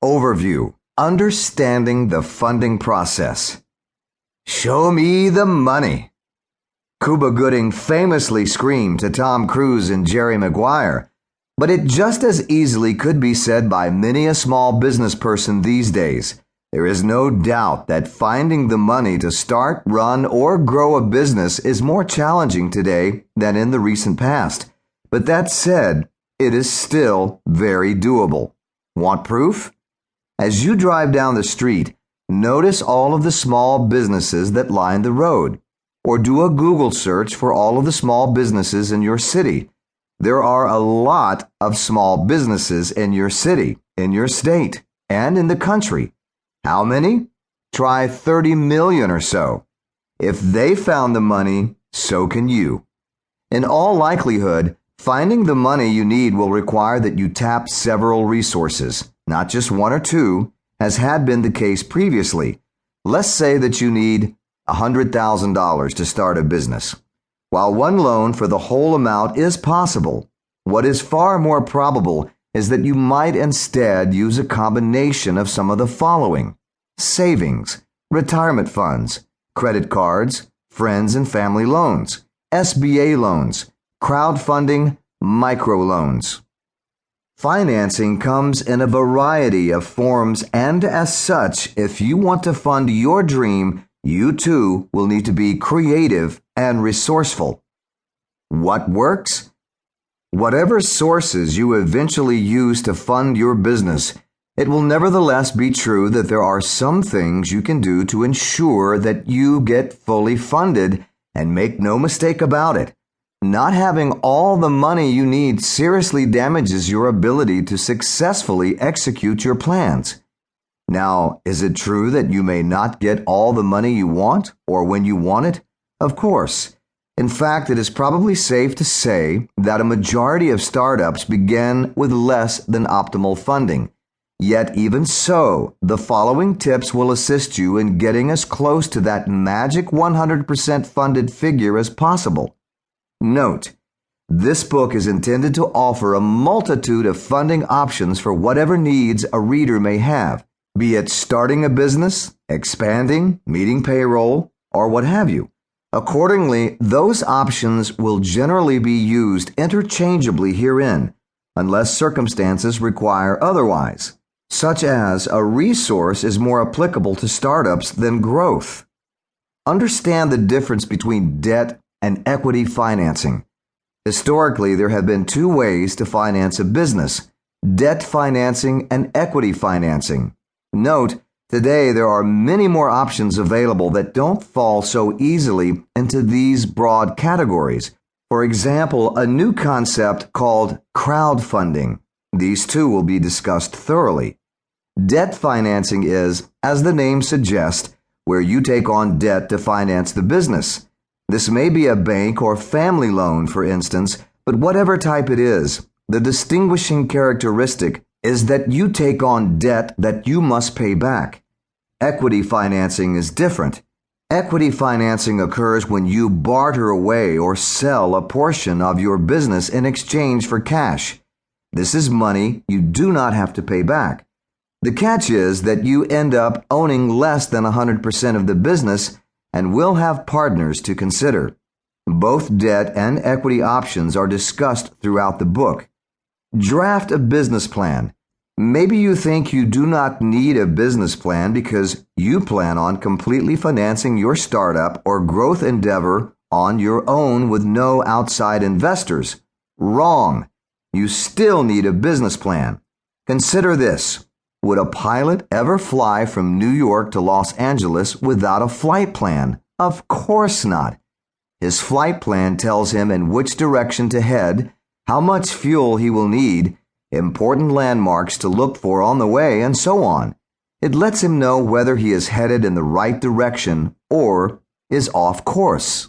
Overview: Understanding the funding process. Show me the money. Cuba Gooding famously screamed to Tom Cruise and Jerry Maguire, but it just as easily could be said by many a small business person these days. There is no doubt that finding the money to start, run, or grow a business is more challenging today than in the recent past. But that said, it is still very doable. Want proof? As you drive down the street, notice all of the small businesses that line the road, or do a Google search for all of the small businesses in your city. There are a lot of small businesses in your city, in your state, and in the country. How many? Try 30 million or so. If they found the money, so can you. In all likelihood, finding the money you need will require that you tap several resources, not just one or two, as had been the case previously. Let's say that you need $100,000 to start a business. While one loan for the whole amount is possible, what is far more probable is that you might instead use a combination of some of the following: savings, retirement funds, credit cards, friends and family loans, SBA loans, crowdfunding, microloans. Financing comes in a variety of forms, and as such, if you want to fund your dream, you too will need to be creative and resourceful. What works? Whatever sources you eventually use to fund your business, it will nevertheless be true that there are some things you can do to ensure that you get fully funded, and make no mistake about it. Not having all the money you need seriously damages your ability to successfully execute your plans. Now, is it true that you may not get all the money you want or when you want it? Of course. In fact, it is probably safe to say that a majority of startups begin with less than optimal funding. Yet even so, the following tips will assist you in getting as close to that magic 100% funded figure as possible. Note, this book is intended to offer a multitude of funding options for whatever needs a reader may have, be it starting a business, expanding, meeting payroll, or what have you. Accordingly, those options will generally be used interchangeably herein, unless circumstances require otherwise, such as a resource is more applicable to startups than growth. Understand the difference between debt and equity financing. Historically, there have been two ways to finance a business: debt financing and equity financing. Note, today there are many more options available that don't fall so easily into these broad categories. For example, a new concept called crowdfunding. These two will be discussed thoroughly. Debt financing is, as the name suggests, where you take on debt to finance the business. This may be a bank or family loan, for instance, but whatever type it is, the distinguishing characteristic is that you take on debt that you must pay back. Equity financing is different. Equity financing occurs when you barter away or sell a portion of your business in exchange for cash. This is money you do not have to pay back. The catch is that you end up owning less than 100% of the business and will have partners to consider. Both debt and equity options are discussed throughout the book. Draft a business plan. Maybe you think you do not need a business plan because you plan on completely financing your startup or growth endeavor on your own with no outside investors. Wrong. You still need a business plan. Consider this. Would a pilot ever fly from New York to Los Angeles without a flight plan? Of course not. His flight plan tells him in which direction to head, how much fuel he will need, important landmarks to look for on the way, and so on. It lets him know whether he is headed in the right direction or is off course.